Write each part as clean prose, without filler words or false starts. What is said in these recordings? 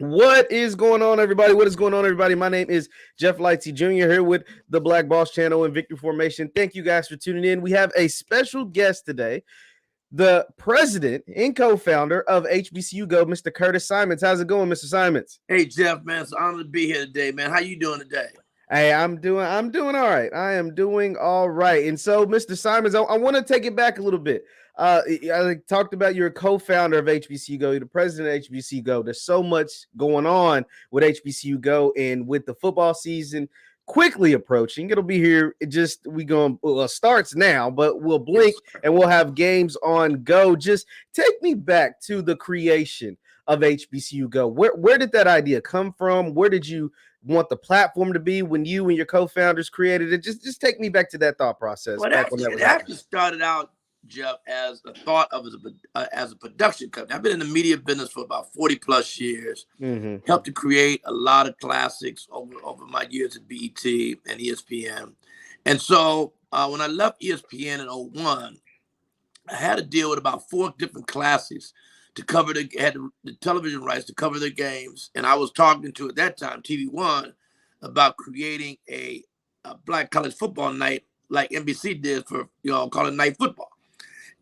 What is going on, everybody? What is going on, everybody? My name is JeffLightsyJr. here with the Black Boss Channel and Victory Formation. Thank you guys for tuning in. We have a special guest today, the president and co-founder of HBCU Go, Mr. Curtis Symonds. How's it going, Mr. Symonds? Hey, Jeff, man, it's an honor to be here today, man. How you doing today? Hey, I'm doing all right. I am doing all right. And so, Mr. Symonds, I want to take it back a little bit. I talked about you're a co-founder of HBCU Go, you're the president of HBCU Go. There's so much going on with HBCU Go, and with the football season quickly approaching, it'll be here. Starts now, but we'll blink and we'll have games on Go. Just take me back to the creation of HBCU Go. Where did that idea come from? Where did you want the platform to be when you and your co-founders created it? Just take me back to that thought process. Well, it actually started out, Jeff, as a thought of as a production company. I've been in the media business for about 40 plus years. Helped to create a lot of classics over my years at BET and ESPN. And so when I left ESPN in 2001, I had to deal with about 4 different classics to cover the television rights to cover the games. And I was talking to, at that time, TV One, about creating a black college football night like NBC did for, call it night football.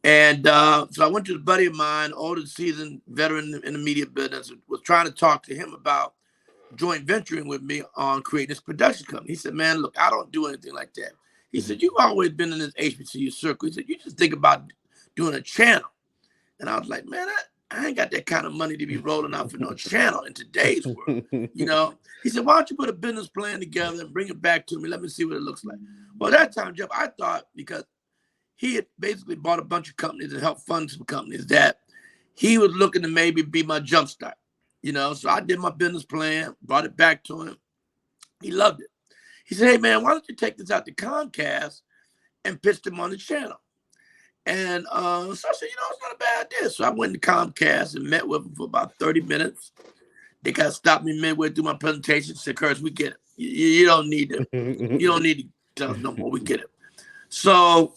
And so I went to a buddy of mine, older seasoned veteran in the media business, was trying to talk to him about joint venturing with me on creating this production company. He said, man, look, I don't do anything like that. He said, you've always been in this HBCU circle. He said, you just think about doing a channel. And I was like, man, I ain't got that kind of money to be rolling out for no channel in today's world. He said, why don't you put a business plan together and bring it back to me? Let me see what it looks like. Well, that time, Jeff, I thought, because he had basically bought a bunch of companies and helped fund some companies, that he was looking to maybe be my jumpstart. So I did my business plan, brought it back to him. He loved it. He said, hey, man, why don't you take this out to Comcast and pitch them on the channel? And so I said, it's not a bad idea. So I went to Comcast and met with them for about 30 minutes. They kind of stopped me midway through my presentation and said, Curtis, we get it. You don't need to, tell us no more. We get it. So,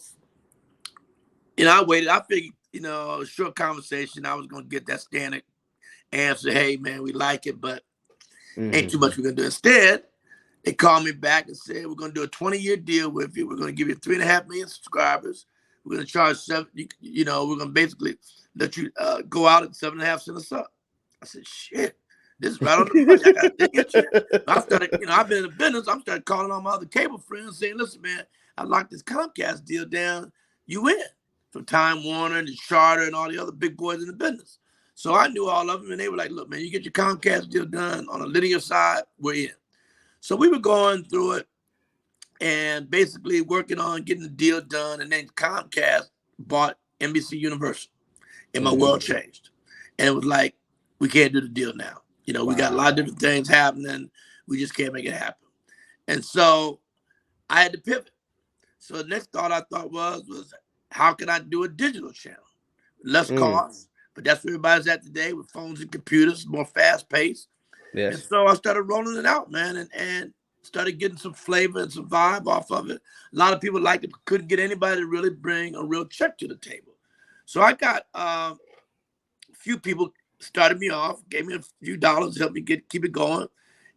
I waited. I figured, a short conversation, I was going to get that standard answer. Hey, man, we like it, but ain't too much we're going to do. Instead, they called me back and said, we're going to do a 20-year deal with you. We're going to give you 3.5 million subscribers. We're going to charge we're going to basically let you go out at 7.5 cents a sub. I said, shit, this is right on the punch. I got to get you. I started, I've been in the business. I'm started calling on my other cable friends saying, listen, man, I locked this Comcast deal down. You in. From Time Warner and Charter and all the other big boys in the business. So I knew all of them, and they were like, look, man, you get your Comcast deal done on a linear side, we're in. So we were going through it and basically working on getting the deal done. And then Comcast bought NBC Universal, and my world changed. And it was like, we can't do the deal now. We got a lot of different things happening. We just can't make it happen. And so I had to pivot. So the next thought I thought was how can I do a digital channel? Less cost, but that's where everybody's at today with phones and computers, more fast paced. Yes. And so I started rolling it out, man, and started getting some flavor and some vibe off of it. A lot of people liked it, but couldn't get anybody to really bring a real check to the table. So I got a few people started me off, gave me a few dollars to help me keep it going.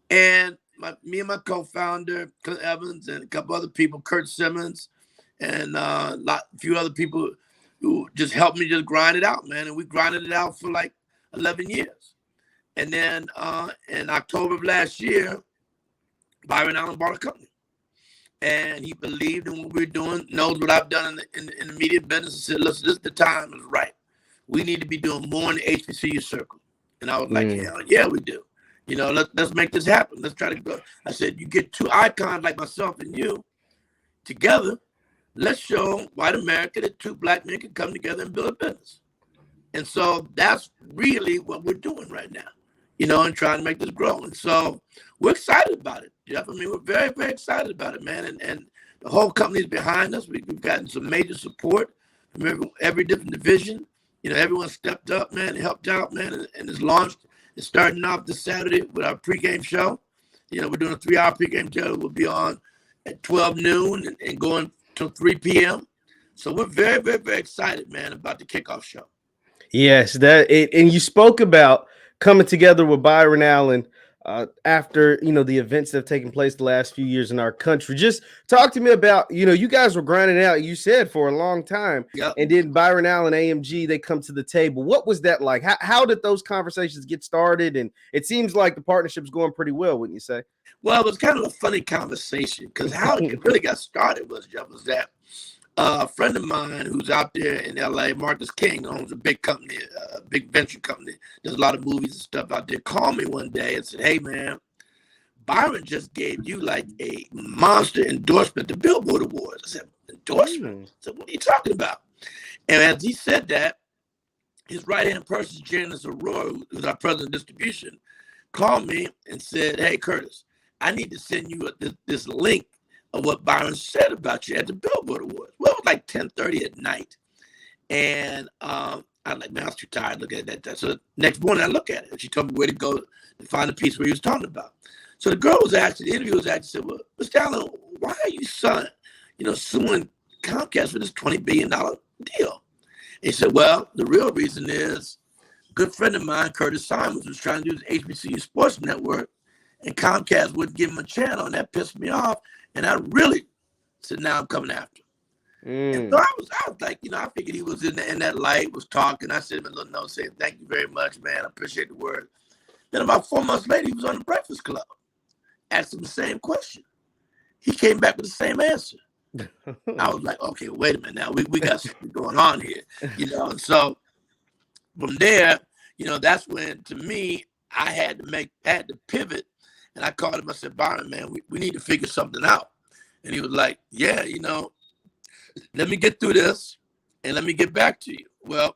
And me and my co-founder, Clint Evans, and a couple other people, Kurt Symonds, and a few other people who just helped me just grind it out, man. And we grinded it out for like 11 years. And then in October of last year, Byron bought a company. And he believed in what we're doing, knows what I've done in the media business, and said, listen, this is the time is right. We need to be doing more in the HBCU circle. And I was like, hell yeah, we do. Let's make this happen. Let's try to go. I said, you get 2 icons like myself and you together. Let's show white America that 2 black men can come together and build a business. And so that's really what we're doing right now, and trying to make this grow. And so we're excited about it, Jeff. I mean, we're very, very excited about it, man. And the whole company's behind us. We've gotten some major support from every different division. Everyone stepped up, man, and helped out, man, and it's launched. It's starting off this Saturday with our pregame show. We're doing a 3-hour pregame show. We'll be on at 12 noon and going till 3 p.m. So we're very, very, very excited, man, about the kickoff show. Yes, and you spoke about coming together with Byron Allen after the events that have taken place the last few years in our country. Just talk to me about you guys were grinding out. You said for a long time, and then Byron Allen, AMG, they come to the table. What was that like? How did those conversations get started? And it seems like the partnership's going pretty well, wouldn't you say? Well, it was kind of a funny conversation because how it really got started was that a friend of mine who's out there in LA, Marcus King, owns a big company, a big venture company, does a lot of movies and stuff out there, called me one day and said, "Hey, man, Byron just gave you like a monster endorsement to Billboard Awards." I said, "Endorsement?" I said, "What are you talking about?" And as he said that, his right-hand person, Janice Aurora, who's our president of distribution, called me and said, "Hey, Curtis, I need to send you this link of what Byron said about you at the Billboard Awards." Well, it was like 10:30 at night. And I'm like, "Man, I was too tired looking at that." So the next morning I look at it, and she told me where to go to find the piece where he was talking about. So the interview was actually said, "Well, Mr. Allen, why are you suing Comcast for this $20 billion deal?" And he said, "Well, the real reason is a good friend of mine, Curtis Symonds, was trying to do this HBCU Sports Network, and Comcast wouldn't give him a channel, and that pissed me off. And I really said, now I'm coming after him." And so I was like, I figured he was in that light, was talking. I sent him a little note saying, "Thank you very much, man. I appreciate the word." Then about 4 months later, he was on the Breakfast Club. Asked him the same question. He came back with the same answer. I was like, okay, wait a minute now. We got something going on here, And so from there, that's when, to me, I had to pivot. And I called him. I said, "Byron, man, we need to figure something out." And he was like, "Yeah, let me get through this and let me get back to you." Well,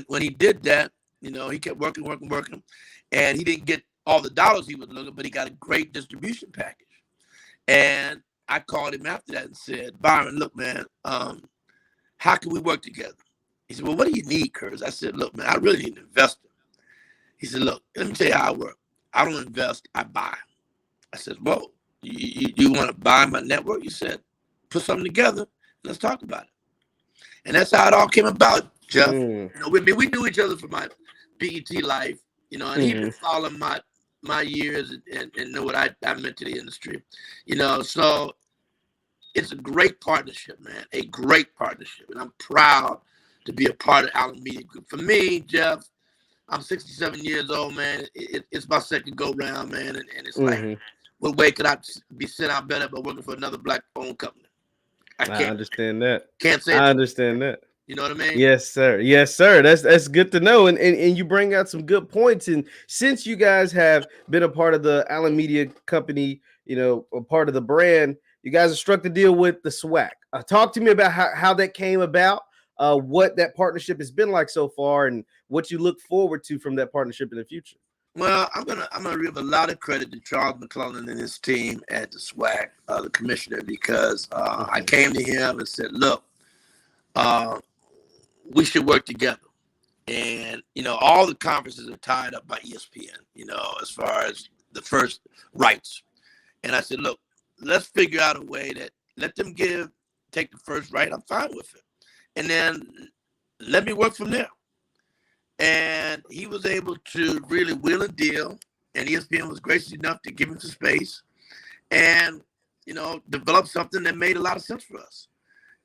when he did that, he kept working. And he didn't get all the dollars he was looking, but he got a great distribution package. And I called him after that and said, "Byron, look, man, how can we work together?" He said, "Well, what do you need, Curtis?" I said, "Look, man, I really need an investor." He said, "Look, let me tell you how I work. I don't invest, I buy." I said, "Whoa, you want to buy my network?" He said, "Put something together. Let's talk about it." And that's how it all came about, Jeff. We knew each other from my BET life, and he been following my years and know what I meant to the industry, So it's a great partnership, man, a great partnership. And I'm proud to be a part of Allen Media Group. For me, Jeff, I'm 67 years old, man. It's my second go round, man. And it's like, what way could I be sent out better by working for another black-owned company? I understand that. Can't say I understand that. You know what I mean? Yes, sir. Yes, sir. That's good to know. And you bring out some good points. And since you guys have been a part of the Allen Media Company, a part of the brand, you guys have struck the deal with the SWAC. Talk to me about how that came about, what that partnership has been like so far, and what you look forward to from that partnership in the future. Well, I'm gonna give a lot of credit to Charles McClellan and his team at the SWAC, the commissioner, because I came to him and said, "Look, we should work together." And all the conferences are tied up by ESPN, as far as the first rights. And I said, "Look, let's figure out a way that let them take the first right. I'm fine with it, and then let me work from there." And he was able to really wheel a deal, and ESPN was gracious enough to give him some space and, develop something that made a lot of sense for us.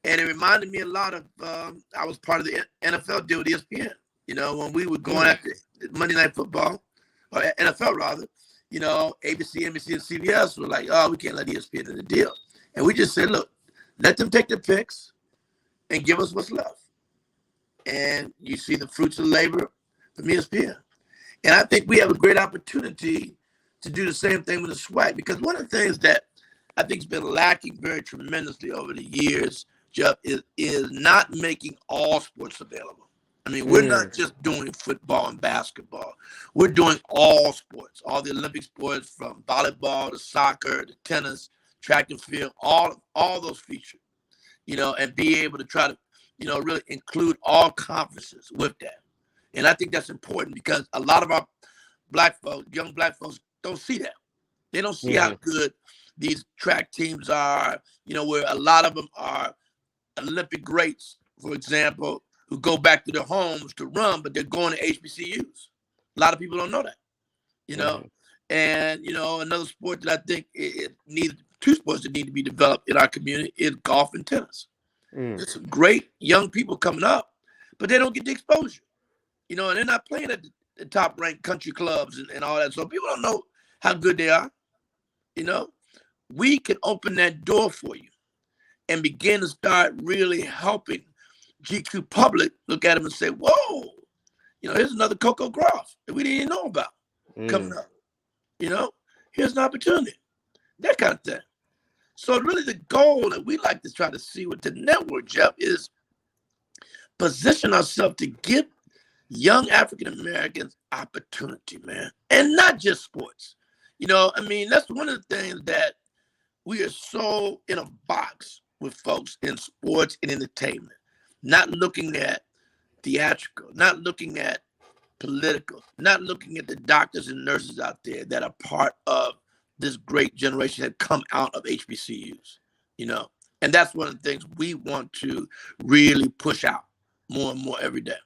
And it reminded me a lot of, I was part of the NFL deal with ESPN. When we were going after Monday Night Football, or NFL rather, ABC, NBC, and CBS were like, "Oh, we can't let ESPN in the deal." And we just said, "Look, let them take their picks and give us what's left." And you see the fruits of labor from ESPN. And I think we have a great opportunity to do the same thing with the SWAC, because one of the things that I think has been lacking very tremendously over the years, Jeff, is not making all sports available. I mean, we're not just doing football and basketball. We're doing all sports, all the Olympic sports, from volleyball to soccer to tennis, track and field, all those features, and be able to try to really include all conferences with that. And I think that's important, because a lot of our young black folks don't see that. They don't see how good these track teams are, where a lot of them are Olympic greats, for example, who go back to their homes to run, but they're going to HBCUs. A lot of people don't know that, you know. And, you know, another sport that I think it needs, two sports that need to be developed in our community is golf and tennis. There's some great young people coming up, but they don't get the exposure, you know, and they're not playing at the top ranked country clubs and all that. So people don't know how good they are, you know. We can open that door for you and begin to start really helping GQ public look at them and say, whoa, you know, here's another Coco Gauff that we didn't even know about coming up. You know, here's an opportunity, that kind of thing. So really the goal that we like to try to see with the network, Jeff, is position ourselves to give young African-Americans opportunity, man, and not just sports. You know, I mean, that's one of the things that we are so in a box with folks in sports and entertainment, not looking at theatrical, not looking at political, not looking at the doctors and nurses out there that are part of this great generation that come out of HBCUs, you know. And that's one of the things we want to really push out more and more every day.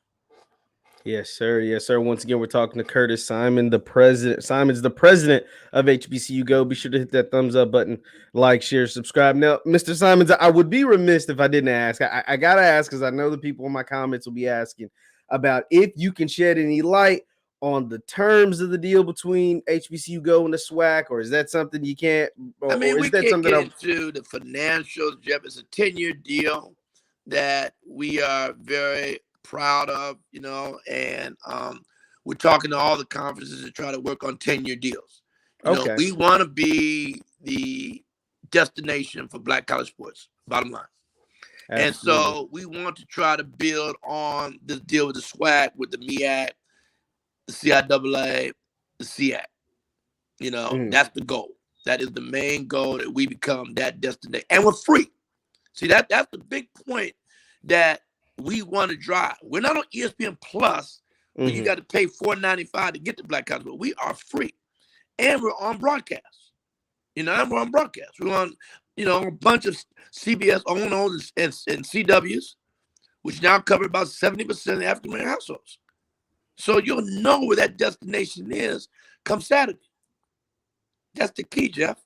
Yes, sir. Yes, sir. Once again, we're talking to Curtis Symonds, the president. Symonds, the president of HBCU Go. Be sure to hit that thumbs up button, like, share, subscribe. Now, Mr. Symonds, I would be remiss if I didn't ask. I got to ask because I know the people in my comments will be asking about if you can shed any light on the terms of the deal between HBCU Go and the SWAC, or is that something you can't? I mean, we can't get into the financials, Jeff. It's a 10-year deal that we are very proud of, you know, and we're talking to all the conferences to try to work on 10-year deals. You know, we want to be the destination for Black college sports, bottom line. Absolutely. And so we want to try to build on this deal with the SWAC, with the MEAC, the CIAA, the SEAC. You know, that's the goal. That is the main goal, that we become that destination. And we're free. See, that's the big point that we want to drive. We're not on ESPN Plus, where you got to pay $4.95 to get the Black college, but we are free. And we're on broadcast. You know, and we're on broadcast. We're on, you know, a bunch of CBS owners and CWs, which now cover about 70% of the African American households. So you'll know where that destination is come Saturday. That's the key, Jeff.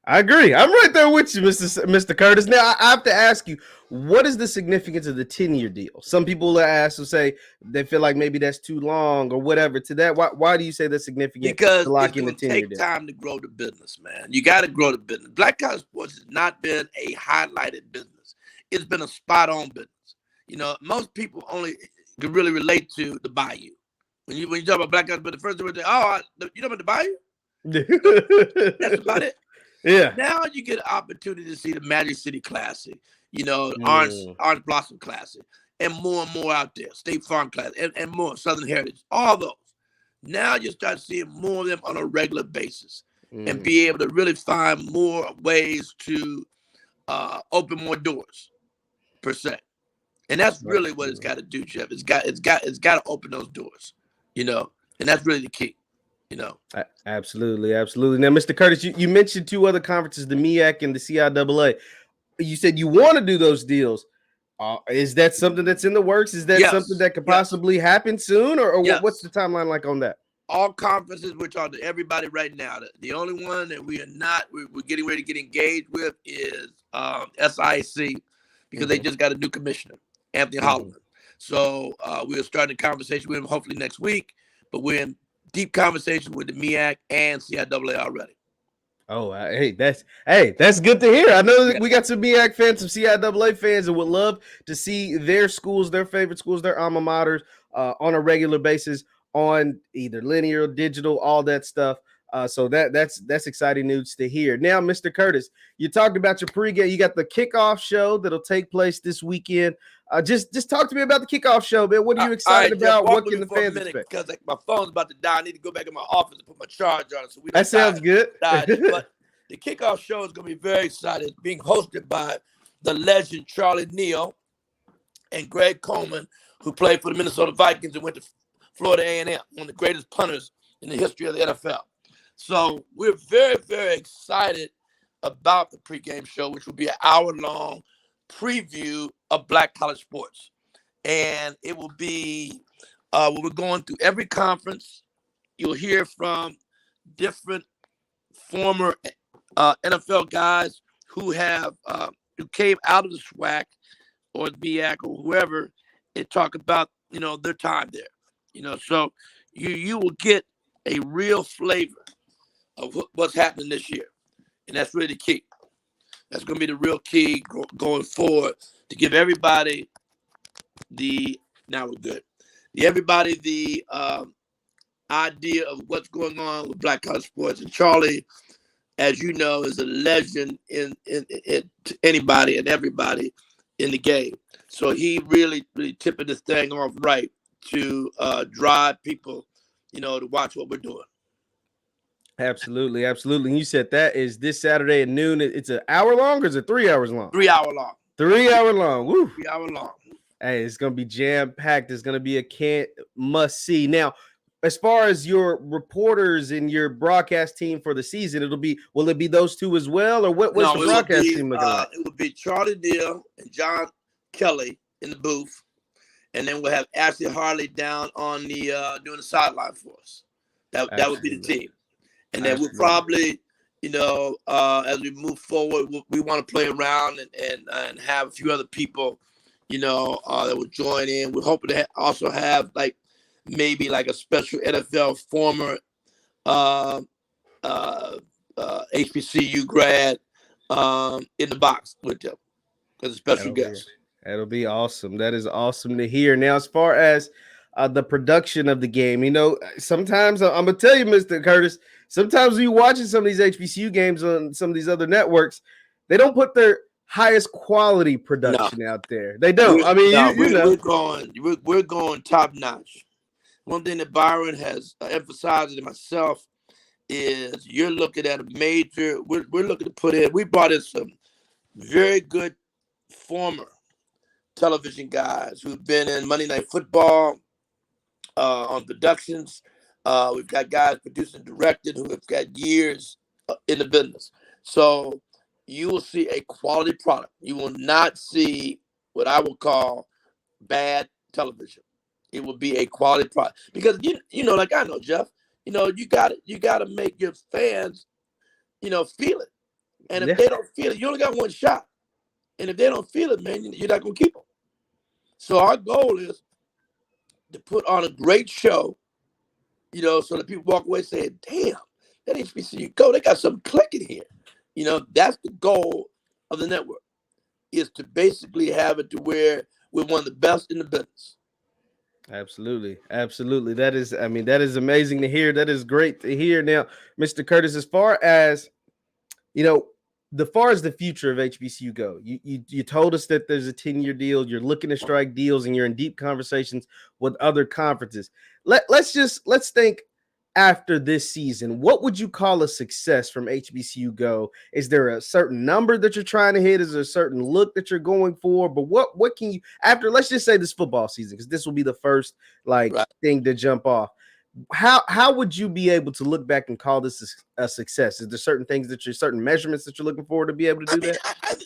I agree. I'm right there with you, Mr. Curtis. Now, I have to ask you, what is the significance of the 10-year deal? Some people will say they feel like maybe that's too long or whatever. To that, why do you say that's significant? Because to lock in the 10-year deal? Take time to grow the business, man. You got to grow the business. Black college sports has not been a highlighted business. It's been a spot-on business. You know, most people only can really relate to the Bayou. When you talk about Black college, but the first thing they you know about the Bayou? That's about it. Yeah. Now you get an opportunity to see the Magic City Classic, you know, Orange Blossom Classic, and more out there. State Farm Classic, and more, Southern Heritage, all those. Now you start seeing more of them on a regular basis and be able to really find more ways to open more doors, per se. And that's really what it's got to do, Jeff. It's got to open those doors, you know, and that's really the key. You know, absolutely. Now, Mr. Curtis, you mentioned two other conferences, the MEAC and the CIAA. You said you want to do those deals. Is that something that's in the works? Is that something that could possibly happen soon, or what's the timeline like on that? All conferences, we're talking to everybody right now. The only one that we're getting ready to get engaged with is SIC, because they just got a new commissioner, Anthony Holloman. So we're starting a conversation with him hopefully next week, but we're in deep conversation with the MEAC and CIAA already. Oh, that's good to hear. I know that we got some MEAC fans, some CIAA fans, and would love to see their schools, their favorite schools, their alma maters on a regular basis on either linear, digital, all that stuff. So that's exciting news to hear. Now, Mr. Curtis, you talked about your pregame. You got the kickoff show that'll take place this weekend. Just talk to me about the kickoff show, man. What are you excited about? What can the fans expect? Because my phone's about to die. I need to go back in my office and put my charge on it. So that sounds good. But the kickoff show is going to be very exciting. It's being hosted by the legend Charlie Neal and Greg Coleman, who played for the Minnesota Vikings and went to Florida A&M, one of the greatest punters in the history of the NFL. So we're very, very excited about the pregame show, which will be an hour-long preview of Black college sports. And it will be when we're going through every conference, you'll hear from different former NFL guys who have who came out of the SWAC or the BAC or whoever, and talk about their time there. So you will get a real flavor of what's happening this year, and that's really the key. That's going to be the real key going forward, to give everybody the idea of what's going on with black college sports. And Charlie, as you know, is a legend in anybody and everybody in the game. So he really tipping this thing off right to drive people, to watch what we're doing. Absolutely. And you said that is this Saturday at noon. It's an hour long, or is it 3 hours long? 3 hour long. 3 hour long. Woo. 3 hour long. Hey, it's gonna be jam packed. It's gonna be a must see. Now, as far as your reporters and your broadcast team for the season, will it be those two as well, or what's the broadcast team looking like? It would be Charlie Deal and John Kelly in the booth, and then we'll have Ashley Harley down on the doing the sideline for us. That would be the team. And then we'll probably, as we move forward, we want to play around and have a few other people, that will join in. We're hoping to also have maybe a special NFL former HBCU grad in the box with them as a special guest. That'll be awesome. That is awesome to hear. Now, as far as the production of the game, sometimes I'm gonna tell you, Mr. Curtis, sometimes when you're watching some of these HBCU games on some of these other networks, they don't put their highest quality production out there. They don't. We're going top notch. One thing that Byron has emphasized to myself is you're looking at a major. We're looking to put in. We brought in some very good former television guys who've been in Monday Night Football on productions. We've got guys produced and directed who have got years in the business. So you will see a quality product. You will not see what I would call bad television. It will be a quality product, because like I know, Jeff, you got to make your fans, feel it. And if they don't feel it, you only got one shot. And if they don't feel it, man, you're not gonna keep them. So our goal is to put on a great show, so that people walk away saying, "Damn, that HBCU Go, they got something clicking here." That's the goal of the network, is to basically have it to where we're one of the best in the business. Absolutely. That is amazing to hear. That is great to hear. Now, Mr. Curtis, as far as the future of HBCU Go, you told us that there's a 10-year deal. You're looking to strike deals, and you're in deep conversations with other conferences. Let's think after this season. What would you call a success from HBCU Go? Is there a certain number that you're trying to hit? Is there a certain look that you're going for? But what can you, after, let's just say this football season, because this will be the first thing to jump off. How would you be able to look back and call this a success? Is there certain measurements that you're looking for to be able to do that?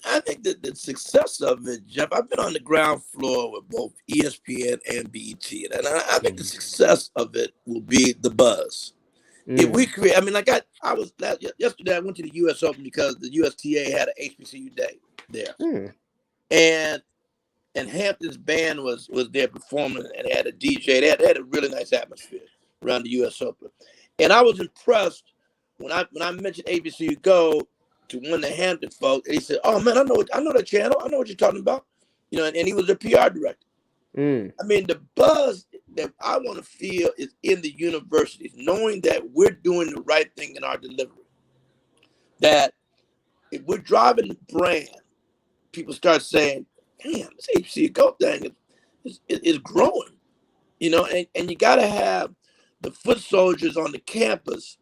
I think that the success of it, Jeff, I've been on the ground floor with both ESPN and BET, and I think the success of it will be the buzz. If we create, yesterday I went to the US Open because the USTA had an HBCU day there. And Hampton's band was there performing, and they had a DJ. They had a really nice atmosphere around the US Open. And I was impressed when I mentioned HBCU Go to one of the Hampton folks, and he said, "Oh man, I know that channel. I know what you're talking about." And he was a PR director. The buzz that I want to feel is in the universities, knowing that we're doing the right thing in our delivery. That if we're driving the brand, people start saying, "Damn, this HBCU Go thing is growing," and you got to have the foot soldiers on the campus.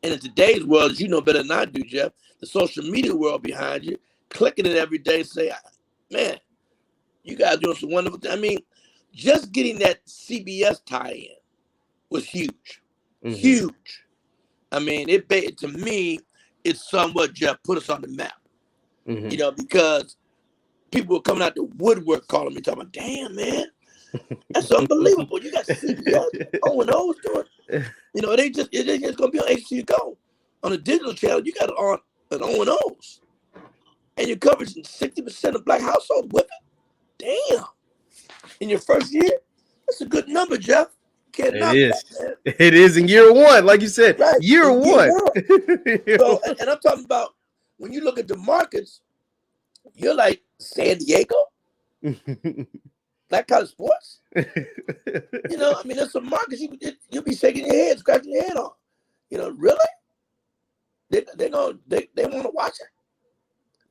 And in today's world, as you know better than I do, Jeff, the social media world behind you, clicking it every day, say, "Man, you guys doing some wonderful things." Just getting that CBS tie-in was huge. Huge. To me, it's somewhat, Jeff, put us on the map. Because people were coming out the woodwork calling me, talking about, "Damn, man, That's unbelievable. You got CBS, O&O's doing. It ain't just gonna be on HBCU Go. On a digital channel, you got it on an O&O's, and you're covering 60% of Black households with it. Damn! In your first year, that's a good number, Jeff. Can't knock that, man. It is in year one, like you said. Right. Year one. So, and I'm talking about when you look at the markets, you're like San Diego, Black College Sports. There's some markets you'll be shaking your head, scratching your head on. Really? They want to watch it,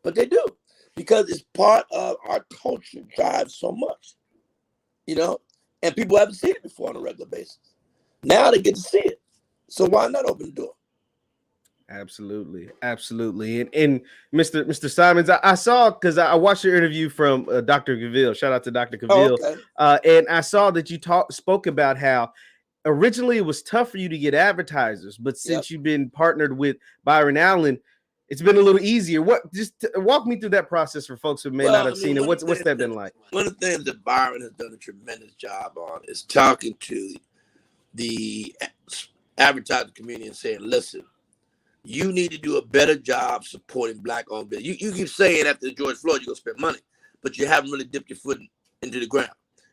but they do because it's part of our culture. Drives so much, and people haven't seen it before on a regular basis. Now they get to see it, so why not open the door? Absolutely. And Mr. Symonds, I saw, because I watched your interview from Dr. Cavill. Shout out to Dr. Cavill. Oh, okay. And I saw that you spoke about how originally it was tough for you to get advertisers, but since you've been partnered with Byron Allen, it's been a little easier. Walk me through that process for folks who may not have seen it. What's that been like? One of the things that Byron has done a tremendous job on is talking to the advertising community and saying, listen, you need to do a better job supporting Black-owned business. You keep saying after George Floyd, you're going to spend money, but you haven't really dipped your foot into the ground.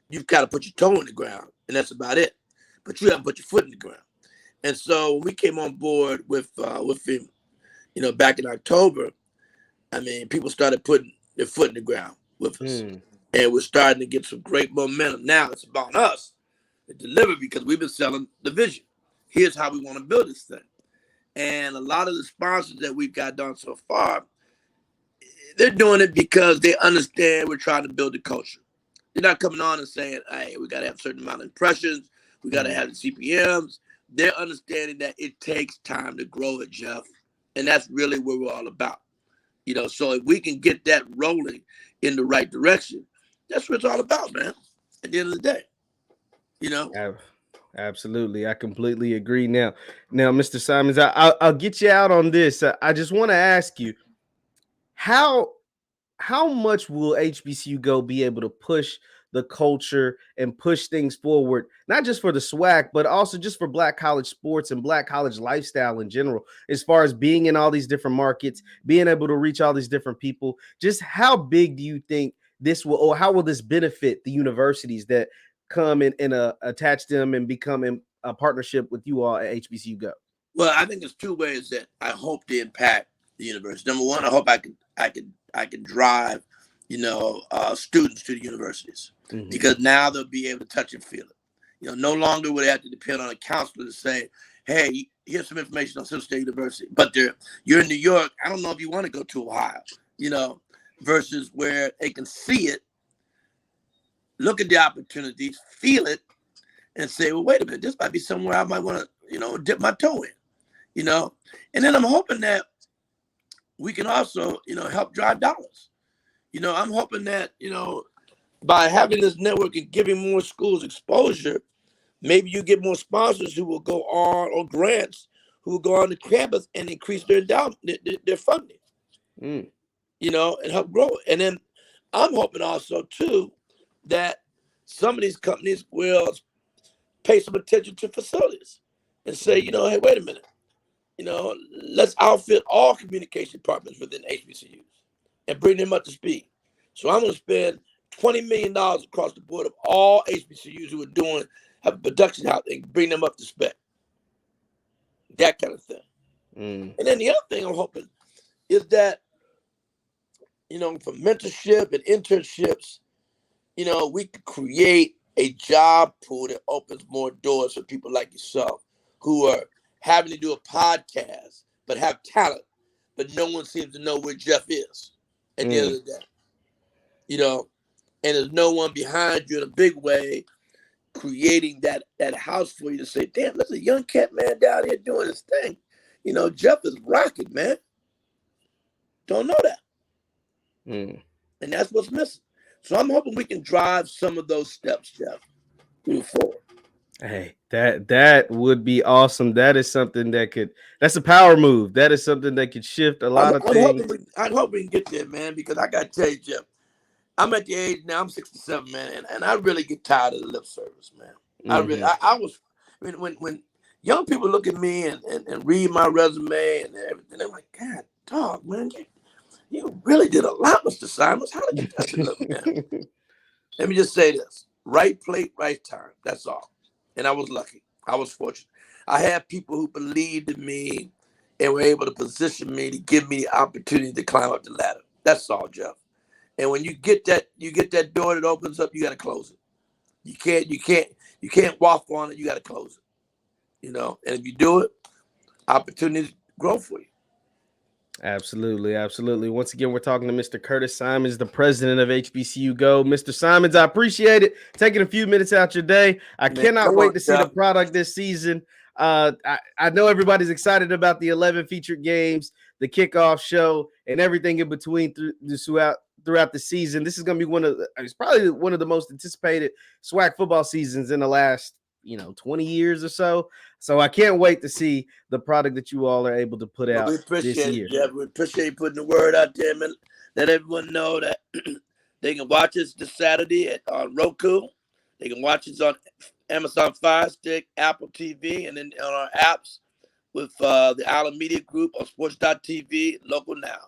You've got to put your toe in the ground, and that's about it. But you haven't put your foot in the ground. And so when we came on board with him, back in October, people started putting their foot in the ground with us. And we're starting to get some great momentum. Now it's about us to deliver because we've been selling the vision. Here's how we want to build this thing. And a lot of the sponsors that we've got done so far, they're doing it because they understand we're trying to build the culture. They're not coming on and saying, hey, we got to have a certain amount of impressions. We got to have the CPMs. They're understanding that it takes time to grow it, Jeff. And that's really what we're all about. So if we can get that rolling in the right direction, that's what it's all about, man, at the end of the day. Absolutely. I completely agree. Now, Mr. Symonds, I'll get you out on this. I just want to ask you, how much will HBCU Go be able to push the culture and push things forward, not just for the SWAC, but also just for Black college sports and Black college lifestyle in general, as far as being in all these different markets, being able to reach all these different people? Just how big do you think this will, or how will this benefit the universities that come and attach them and become in a partnership with you all at HBCU Go? Well, I think there's two ways that I hope to impact the university. Number one, I hope I can drive, students to the universities, because now they'll be able to touch and feel it. No longer would they have to depend on a counselor to say, hey, here's some information on Central State University. But you're in New York. I don't know if you want to go to Ohio, versus where they can see it, look at the opportunities, feel it, and say, well, wait a minute, this might be somewhere I might want to, dip my toe in, And then I'm hoping that we can also, help drive dollars. I'm hoping that, by having this network and giving more schools exposure, maybe you get more sponsors who will go on, or grants who will go on the campus and increase their endowment, their funding, and help grow it. And then I'm hoping also, too, that some of these companies will pay some attention to facilities and say, hey, wait a minute, let's outfit all communication departments within HBCUs and bring them up to speed. So I'm going to spend $20 million across the board of all HBCUs who have a production house, and bring them up to spec. That kind of thing. And then the other thing I'm hoping is that, for mentorship and internships, we could create a job pool that opens more doors for people like yourself who are having to do a podcast but have talent, but no one seems to know where Jeff is at the end of the day. And there's no one behind you in a big way creating that house for you to say, damn, there's a young cat man down here doing his thing. Jeff is rocking, man. Don't know that. And that's what's missing. So I'm hoping we can drive some of those steps, Jeff, move forward. Hey, that would be awesome. That is something that's a power move. That is something that could shift a lot of things. I hope we can get there, man, because I got to tell you, Jeff, I'm at the age now, I'm 67, man, and I really get tired of the lip service, man. I was, when young people look at me and read my resume and everything, they're like, God, dog, man, you really did a lot, Mr. Symonds. How did you touch it, look, man? Let me just say this: right plate, right time. That's all. And I was lucky. I was fortunate. I had people who believed in me and were able to position me to give me the opportunity to climb up the ladder. That's all, Jeff. And when you get that door that opens up, you got to close it. You can't walk on it. You got to close it. You know, and if you do it, opportunities grow for you. Absolutely, absolutely. Once again, we're talking to Mr. Curtis Symonds, the president of HBCU Go. Mr. Symonds, I appreciate it. Taking a few minutes out your day. I cannot wait to see the product this season. I know everybody's excited about the 11 featured games, the kickoff show, and everything in between throughout the season. This is going to be it's probably one of the most anticipated SWAC football seasons in the last 20 years or so. So I can't wait to see the product that you all are able to put out this year. Jeff. We appreciate you putting the word out there, man. Let everyone know that they can watch us this Saturday on Roku. They can watch us on Amazon Fire Stick, Apple TV, and then on our apps with the Island Media Group on Sports.tv, local now.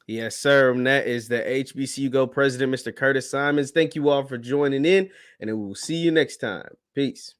Yes, sir. And that is the HBCU Go president, Mr. Curtis Symonds. Thank you all for joining in, and we will see you next time. Peace.